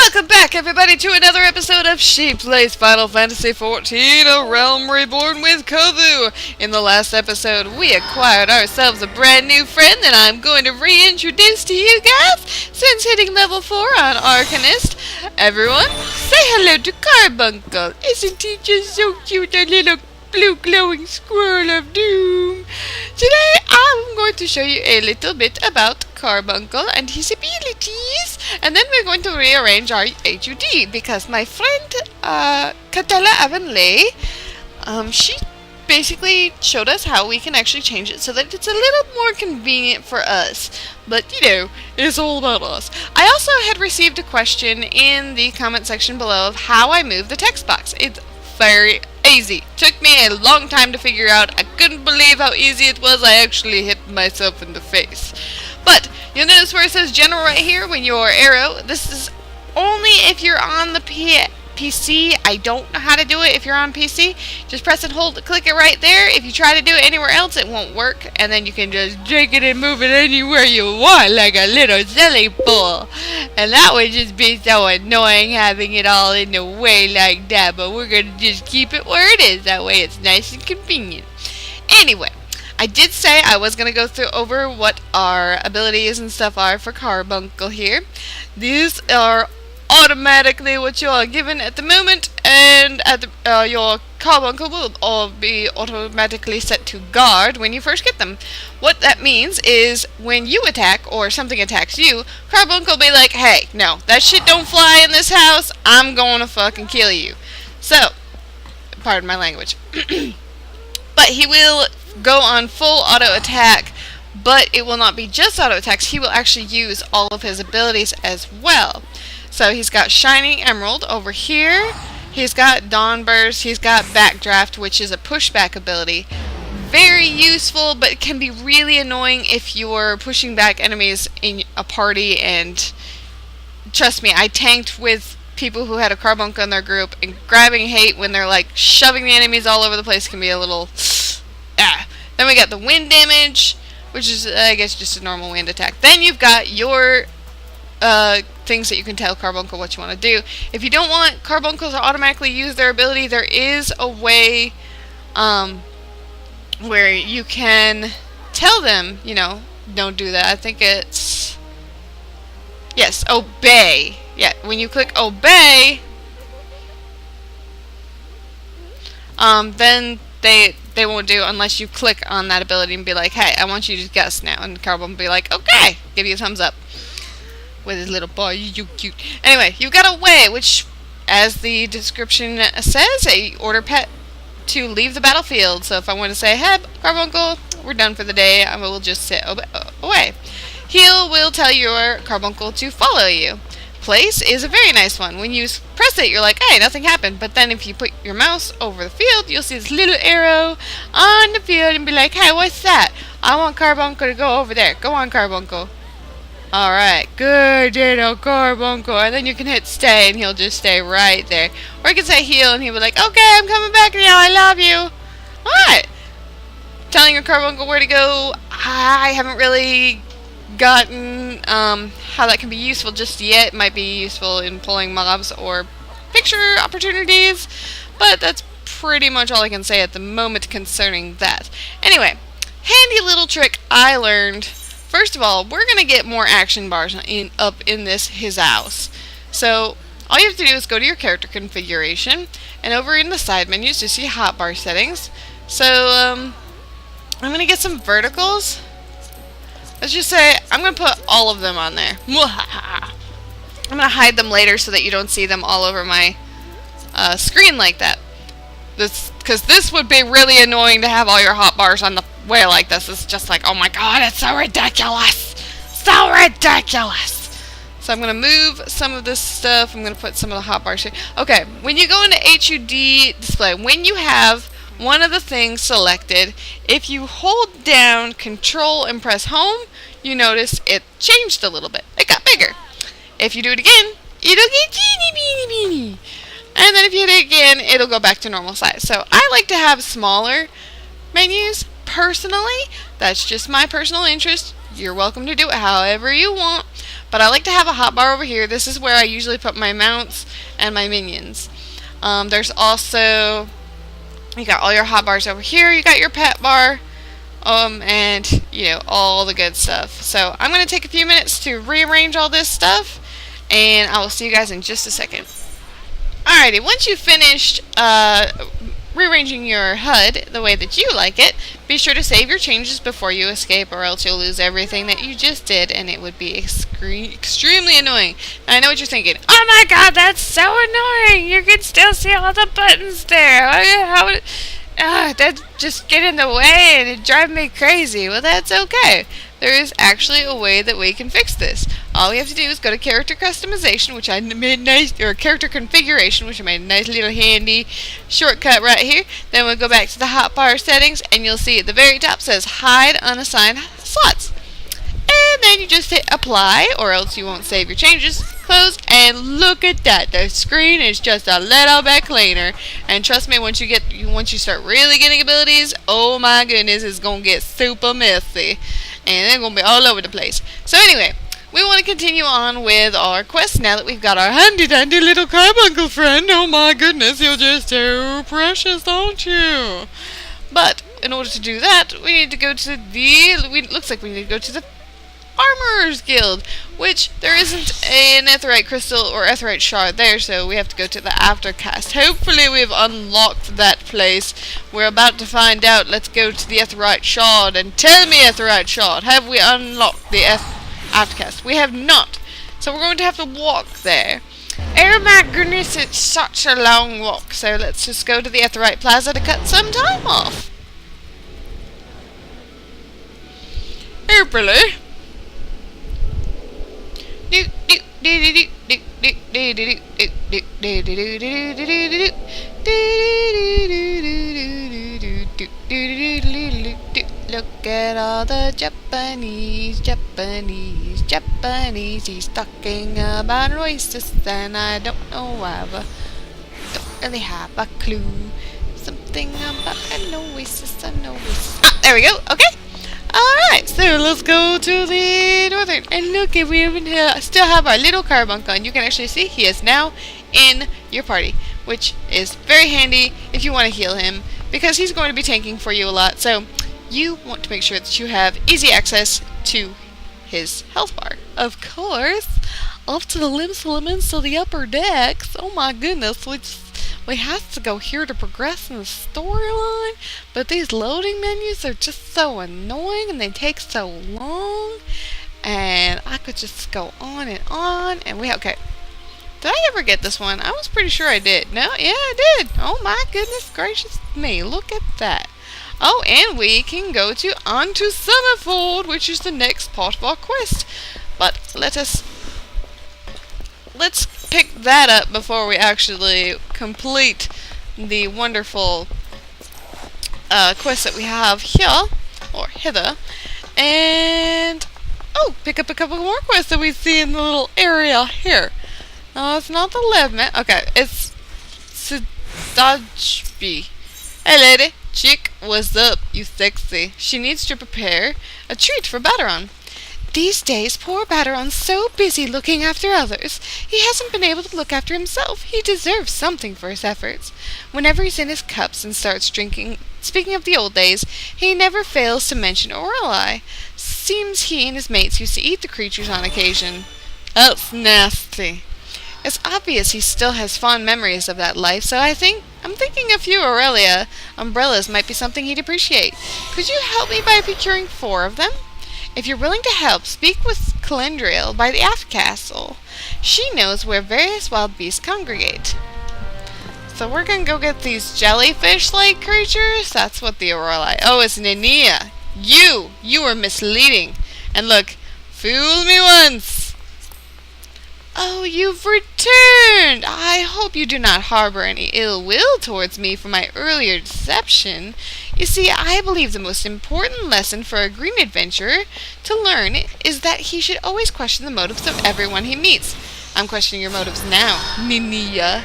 Welcome back, everybody, to another episode of She Plays Final Fantasy XIV, A Realm Reborn with Kovu. In the last episode, we acquired ourselves a brand new friend that I'm going to reintroduce to you guys since hitting level 4 on Arcanist. Everyone, say hello to Carbuncle. Isn't he just so cute, a little blue glowing squirrel of doom? Today, I'm going to show you a little bit about Carbuncle and his abilities, and then we're going to rearrange our HUD because my friend Catella Avonlea, she basically showed us how we can actually change it so that it's a little more convenient for us. But you know, it's all about us. I also had received a question in the comment section below of how I move the text box. It's very easy. Took me a long time to figure out. I couldn't believe how easy it was. I actually hit myself in the face. But you'll notice where it says general right here when your arrow, this is only if you're on the PC. I don't know how to do it if you're on PC. Just press and hold, click it right there. If you try to do it anywhere else, it won't work. And then you can just drag it and move it anywhere you want like a little silly ball. And that would just be so annoying having it all in the way like that. But we're going to just keep it where it is. That way it's nice and convenient. Anyway, I did say I was going to go through over what our abilities and stuff are for Carbuncle here. These are automatically what you are given at the moment, and at the, your Carbuncle will all be automatically set to guard when you first get them. What that means is when you attack or something attacks you, Carbuncle will be like, hey, no, that shit don't fly in this house, I'm going to fucking kill you. So, pardon my language. But he will go on full auto attack, but it will not be just auto attacks. He will actually use all of his abilities as well. So he's got Shining Emerald over here. He's got Dawn Burst. He's got Backdraft, which is a pushback ability. Very useful, but it can be really annoying if you're pushing back enemies in a party. And trust me, I tanked with people who had a Carbuncle in their group, and grabbing hate when they're like shoving the enemies all over the place can be a little Then we got the wind damage, which is I guess just a normal wind attack. Then you've got your things that you can tell Carbuncle what you want to do. If you don't want Carbuncles to automatically use their ability, there is a way where you can tell them, you know, don't do that. I think it's yes, obey. Yeah, when you click obey, then they won't do unless you click on that ability and be like, hey, I want you to guess now. And Carbuncle will be like, okay, give you a thumbs up with his little boy, you cute. Anyway, you've got a way, which, as the description says, a order pet to leave the battlefield. So if I want to say, hey, Carbuncle, we're done for the day, I will just sit away. Heal will tell your Carbuncle to follow you. Place is a very nice one. When you press it, you're like, hey, nothing happened. But then if you put your mouse over the field, you'll see this little arrow on the field and be like, hey, what's that? I want Carbuncle to go over there. Go on, Carbuncle. Alright, good little Carbuncle. And then you can hit stay and he'll just stay right there. Or you can say heal and he'll be like, okay, I'm coming back now, I love you. Alright. Telling your Carbuncle where to go, I haven't really gotten how that can be useful just yet. It might be useful in pulling mobs or picture opportunities, but that's pretty much all I can say at the moment concerning that. Anyway, handy little trick I learned. First of all, we're going to get more action bars up in his house. So all you have to do is go to your character configuration, and over in the side menus you see hotbar settings. So I'm going to get some verticals. Let's just say I'm going to put all of them on there. I'm going to hide them later so that you don't see them all over my screen like that. Because this would be really annoying to have all your hotbars on the way like this. It's just like, oh my god, it's so ridiculous! So ridiculous! So I'm going to move some of this stuff. I'm going to put some of the hotbars here. Okay, when you go into HUD display, when you have one of the things selected, if you hold down Control and press Home, you notice it changed a little bit. It got bigger. If you do it again, it'll get teeny beeny beeny. And then if you hit it again, it'll go back to normal size. So I like to have smaller menus. Personally, that's just my personal interest. You're welcome to do it however you want. But I like to have a hotbar over here. This is where I usually put my mounts and my minions. There's also, you got all your hotbars over here. You got your pet bar, and all the good stuff. So I'm gonna take a few minutes to rearrange all this stuff, and I will see you guys in just a second. Alrighty, once you've finished rearranging your HUD the way that you like it, be sure to save your changes before you escape, or else you'll lose everything that you just did, and it would be extremely annoying. Now, I know what you're thinking. Oh my god, that's so annoying! You can still see all the buttons there. That just get in the way and it drives me crazy. Well, that's okay. There is actually a way that we can fix this. All we have to do is go to character customization, which I made nice, or character configuration, which I made a nice little handy shortcut right here. Then we'll go back to the hotbar settings, and you'll see at the very top says hide unassigned slots. And then you just hit apply, or else you won't save your changes. Close, and look at that. The screen is just a little bit cleaner. And trust me, once you start really getting abilities, oh my goodness, it's gonna get super messy, and they're gonna be all over the place. So anyway, we want to continue on with our quest now that we've got our handy dandy little Carbuncle friend. Oh my goodness, you're just so precious, aren't you? But in order to do that, we need to go to looks like we need to go to the Armorers Guild, which there isn't an Aetheryte Crystal or Aetheryte Shard there, so we have to go to the Aftercast. Hopefully we've unlocked that place. We're about to find out. Let's go to the Aetheryte Shard, and tell me, Aetheryte Shard, have we unlocked the Aftercast? We have not, so we're going to have to walk there. Oh my goodness, it's such a long walk, so let's just go to the Aetheryte Plaza to cut some time off. Hopefully. Look at all the Japanese. He's talking about racist, and I don't know why, but don't really have a clue. Something about I know racist. Ah, there we go. Okay. Alright, so let's go to the northern, and look, we even still have our little Carbuncle, and you can actually see he is now in your party, which is very handy if you want to heal him, because he's going to be tanking for you a lot, so you want to make sure that you have easy access to his health bar. Of course, off to the Limsa, the upper decks. Oh my goodness, we have to go here to progress in the storyline, but these loading menus are just so annoying, and they take so long, and I could just go on, and okay. Did I ever get this one? I was pretty sure I did. No? Yeah, I did. Oh my goodness gracious me, look at that. Oh, and we can go onto Summerfold, which is the next part of our quest. But let's pick that up before we actually complete the wonderful quest that we have here, or hither, and pick up a couple more quests that we see in the little area here. It's not the Levman. Okay, it's Sidajbi. Hey lady, chick, what's up, you sexy? She needs to prepare a treat for Battaron. These days, poor Battaron's so busy looking after others, he hasn't been able to look after himself. He deserves something for his efforts. Whenever he's in his cups and starts drinking, speaking of the old days, he never fails to mention Aurelie. Seems he and his mates used to eat the creatures on occasion. That's nasty. It's obvious he still has fond memories of that life, so I'm thinking a few Aurelia umbrellas might be something he'd appreciate. Could you help me by procuring 4 of them? If you're willing to help, speak with Calendriel by the Aft Castle. She knows where various wild beasts congregate. So we're gonna go get these jellyfish-like creatures? That's what the Aurelie... Oh, it's Nania. You were misleading. And look, fool me once. Oh, you've returned! I hope you do not harbor any ill will towards me for my earlier deception. You see, I believe the most important lesson for a green adventurer to learn is that he should always question the motives of everyone he meets. I'm questioning your motives now, Ninia.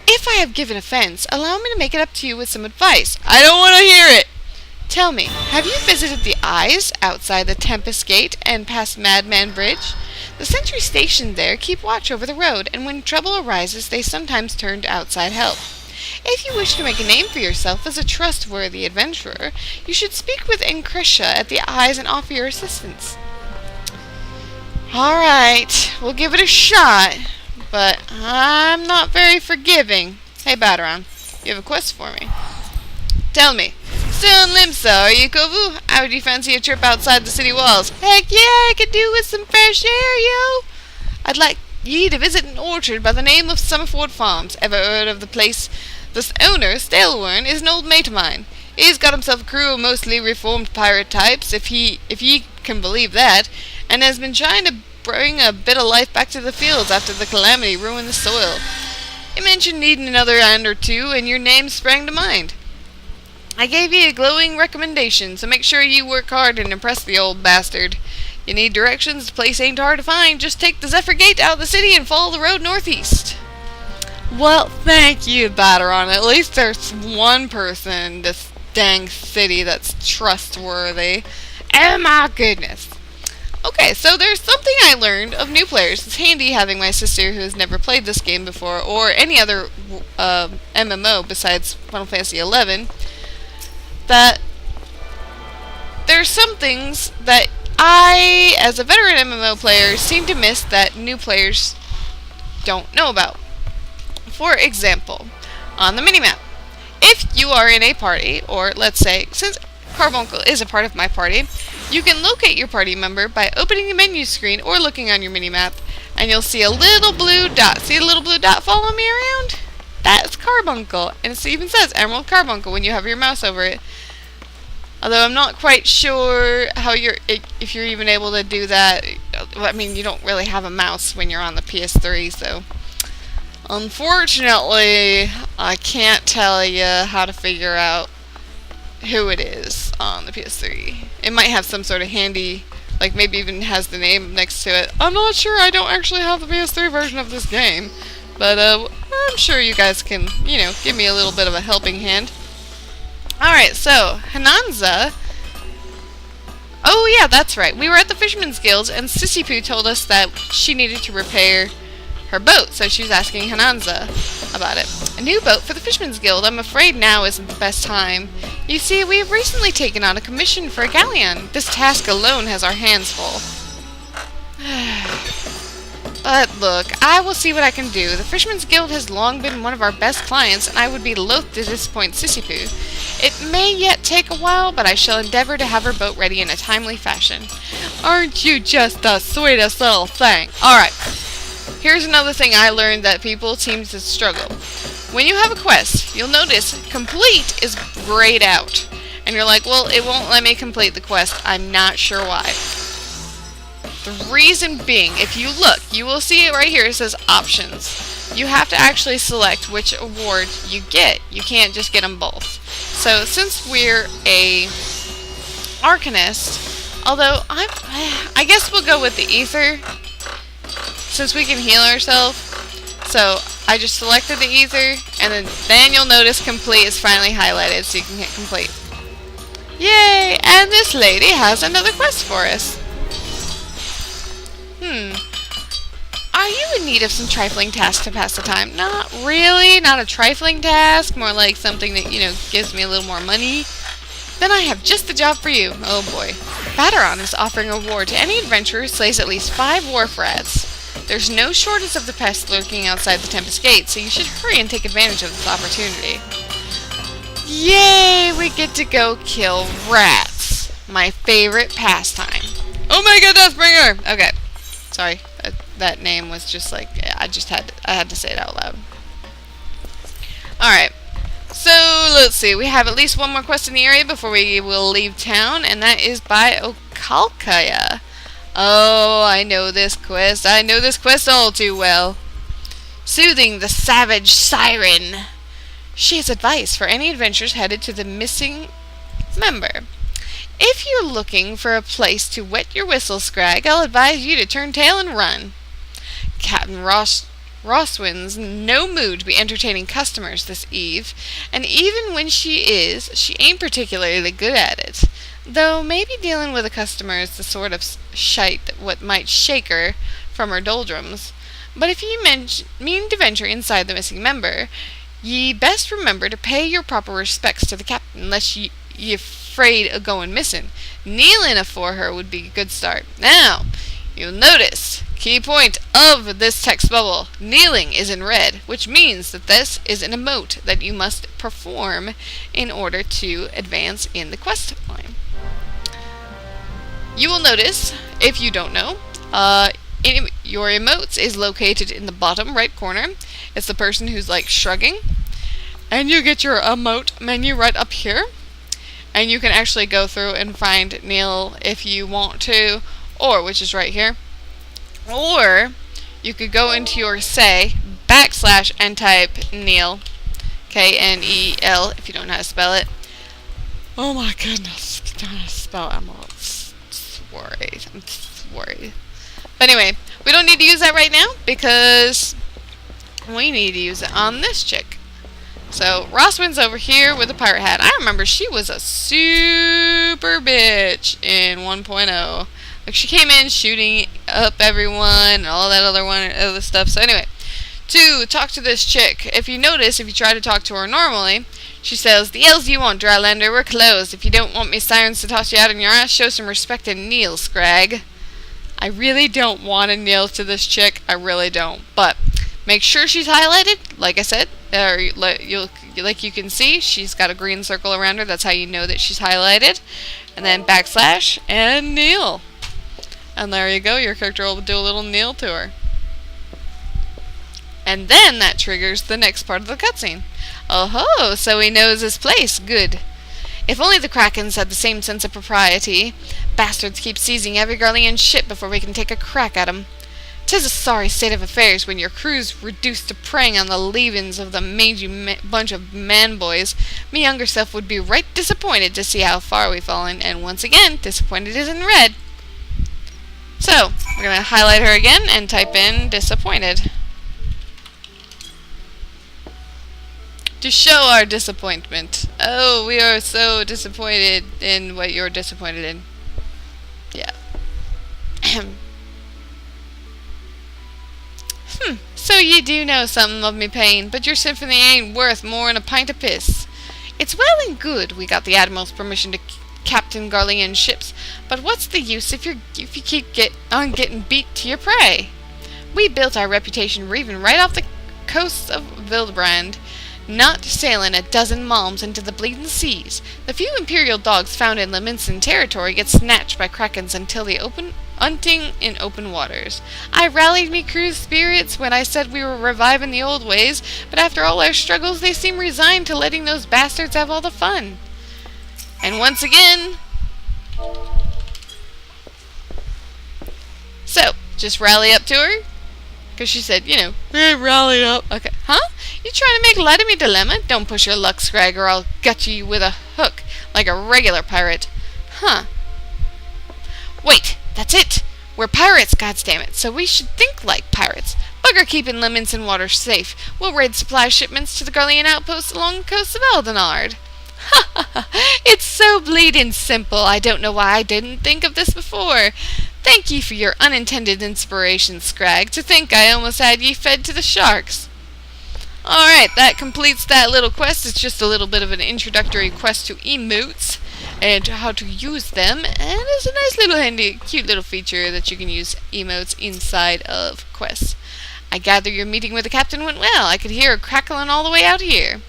If I have given offense, allow me to make it up to you with some advice. I don't want to hear it! Tell me, have you visited the Eyes outside the Tempest Gate and past Madman Bridge? The sentries stationed there keep watch over the road, and when trouble arises, they sometimes turn to outside help. If you wish to make a name for yourself as a trustworthy adventurer, you should speak with Encrescia at the Eyes and offer your assistance. Alright, we'll give it a shot, but I'm not very forgiving. Hey, Battaron, you have a quest for me. Tell me, still in Limsa, are you, Kovu? How would you fancy a trip outside the city walls? Heck yeah, I could do with some fresh air, yo! I'd like ye to visit an orchard by the name of Summerford Farms. Ever heard of the place? The owner, Stalewern, is an old mate of mine. He's got himself a crew of mostly reformed pirate types, if ye can believe that, and has been trying to bring a bit of life back to the fields after the calamity ruined the soil. He mentioned needing another hand or two, and your name sprang to mind. I gave you a glowing recommendation, so make sure you work hard and impress the old bastard. You need directions, the place ain't hard to find. Just take the Zephyr Gate out of the city and follow the road northeast. Well, thank you, Battaron. At least there's one person in this dang city that's trustworthy. Oh my goodness. Okay, so there's something I learned of new players. It's handy having my sister who has never played this game before, or any other MMO besides Final Fantasy XI, that there's some things that I, as a veteran MMO player, seem to miss that new players don't know about. For example, on the minimap, if you are in a party, or let's say, since Carbuncle is a part of my party, you can locate your party member by opening the menu screen or looking on your minimap, and you'll see a little blue dot. See a little blue dot following me around? That's Carbuncle, and it even says Emerald Carbuncle when you have your mouse over it. Although I'm not quite sure how if you're even able to do that. I mean, you don't really have a mouse when you're on the PS3, so unfortunately, I can't tell you how to figure out who it is on the PS3. It might have some sort of handy, like maybe even has the name next to it. I'm not sure. I don't actually have the PS3 version of this game, but I'm sure you guys can, give me a little bit of a helping hand. Alright, so, Hananza. Oh yeah, that's right. We were at the Fisherman's Guild, and Sissy Poo told us that she needed to repair her boat, so she was asking Hananza about it. A new boat for the Fisherman's Guild. I'm afraid now isn't the best time. You see, we have recently taken on a commission for a galleon. This task alone has our hands full. But look, I will see what I can do. The Fisherman's Guild has long been one of our best clients, and I would be loath to disappoint Sissy Poo. It may yet take a while, but I shall endeavor to have her boat ready in a timely fashion. Aren't you just the sweetest little thing? Alright, here's another thing I learned that people seem to struggle. When you have a quest, you'll notice complete is grayed out. And you're like, well, it won't let me complete the quest. I'm not sure why. The reason being, if you look, you will see it right here. It says options. You have to actually select which award you get. You can't just get them both. So since we're a Arcanist, although I guess we'll go with the Ether, since we can heal ourselves. So I just selected the Ether, and then you'll notice complete is finally highlighted, so you can hit complete. Yay! And this lady has another quest for us. Are you in need of some trifling tasks to pass the time? Not really, not a trifling task, more like something that, gives me a little more money. Then I have just the job for you. Oh boy. Battaron is offering a reward to any adventurer who slays at least 5 wharf rats. There's no shortage of the pests lurking outside the Tempest Gate, so you should hurry and take advantage of this opportunity. Yay, we get to go kill rats. My favorite pastime. Oh my god, Deathbringer! Okay. Sorry, that name was just like, I had to say it out loud. Alright, so let's see, we have at least one more quest in the area before we will leave town, and that is by Okalkaya. Oh, I know this quest all too well. Soothing the savage Siren. She has advice for any adventurers headed to the missing member. If you're looking for a place to wet your whistle, Scrag, I'll advise you to turn tail and run. Captain Roswin's no mood to be entertaining customers this eve, and even when she ain't particularly good at it. Though maybe dealing with a customer is the sort of shite that what might shake her from her doldrums. But if ye mean to venture inside the missing member, ye best remember to pay your proper respects to the captain, lest ye afraid of going missing. Kneeling afore her would be a good start. Now, you'll notice, key point of this text bubble, kneeling is in red, which means that this is an emote that you must perform in order to advance in the quest line. You will notice, if you don't know, your emotes is located in the bottom right corner. It's the person who's like shrugging. And you get your emote menu right up here. And you can actually go through and find Neil if you want to, or which is right here. Or you could go into your say / and type Neil, Kneel, if you don't know how to spell it. Oh my goodness, I don't know how to spell emotes. I'm worried. But anyway, we don't need to use that right now because we need to use it on this chick. So, Roswin's over here with a pirate hat. I remember she was a super bitch in 1.0. Like, she came in shooting up everyone and all that other stuff. So anyway, to talk to this chick, if you notice, if you try to talk to her normally, she says, "The L's you want, Drylander, we're closed. If you don't want me sirens to toss you out on your ass, show some respect and kneel, Scrag." I really don't want to kneel to this chick. I really don't. But make sure she's highlighted, like I said, like you can see, she's got a green circle around her. That's how you know that she's highlighted. And then / and kneel. And there you go. Your character will do a little kneel to her. And then that triggers the next part of the cutscene. Oh-ho, so he knows his place. Good. If only the Krakens had the same sense of propriety. Bastards keep seizing every Garlean ship before we can take a crack at 'em. 'Tis a sorry state of affairs when your crew's reduced to preying on the leavings of the mangy bunch of man-boys. Me younger self would be right disappointed to see how far we've fallen, and once again, disappointed is in red. So, we're going to highlight her again and type in disappointed. To show our disappointment. Oh, we are so disappointed in what you're disappointed in. Yeah. So you do know something of me pain, but your symphony ain't worth more'n a pint of piss. It's well and good we got the Admiral's permission to captain Garlean ships, but what's the use if you keep getting beat to your prey? We built our reputation reaving right off the coasts of Vildebrand, not sailing a dozen malms into the bleeding seas. The few Imperial dogs found in Lominsa territory get snatched by Krakens until the hunting in open waters. I rallied me crew's spirits when I said we were reviving the old ways, but after all our struggles, they seem resigned to letting those bastards have all the fun. And once again... So, just rally up to her? Because she said, you know, hey, rally up. Okay, huh? You trying to make light of me dilemma? Don't push your luck, Scrag, or I'll gut you with a hook, like a regular pirate. Huh. Wait, that's it! We're pirates, goddammit, so we should think like pirates. Bugger keeping Lominsa waters safe. We'll raid supply shipments to the Garlean outposts along the coast of Eldenard. Ha ha ha! It's so bleeding simple. I don't know why I didn't think of this before. Thank ye for your unintended inspiration, Scrag. To think I almost had ye fed to the sharks. Alright, that completes that little quest. It's just a little bit of an introductory quest to emotes and how to use them. And it's a nice little handy, cute little feature that you can use emotes inside of quests. I gather your meeting with the captain went well. I could hear her crackling all the way out here.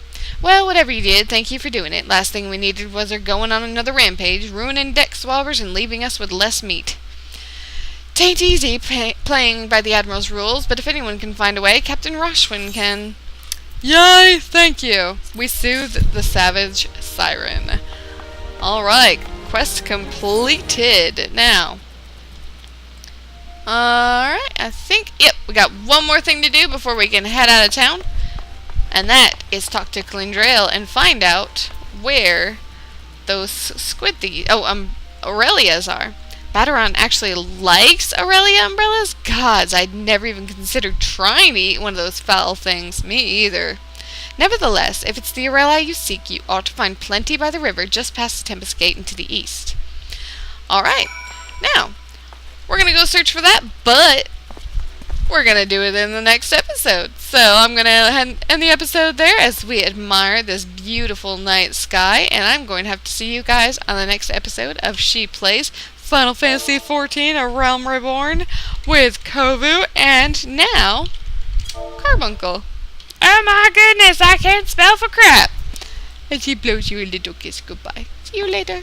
Well, whatever you did, thank you for doing it. Last thing we needed was her going on another rampage, ruining deck swabbers and leaving us with less meat. 'Tain't easy playing by the Admiral's rules, but if anyone can find a way, Captain Roswin can. Yay, thank you. We soothed the savage siren. Alright, quest completed. Now, alright, I think, yep, we got one more thing to do before we can head out of town. And that is talk to Clindrail and find out where those squid thieves, Aurelias are. Bateron actually likes Aurelia umbrellas? Gods, I'd never even considered trying to eat one of those foul things. Me either. Nevertheless, if it's the Aurelia you seek, you ought to find plenty by the river just past the Tempest Gate and to the east. Alright, now, we're going to go search for that, but we're going to do it in the next episode. So I'm going to end the episode there as we admire this beautiful night sky. And I'm going to have to see you guys on the next episode of She Plays Final Fantasy XIV, A Realm Reborn with Kovu and now Carbuncle. Oh my goodness, I can't spell for crap. And she blows you a little kiss goodbye. See you later.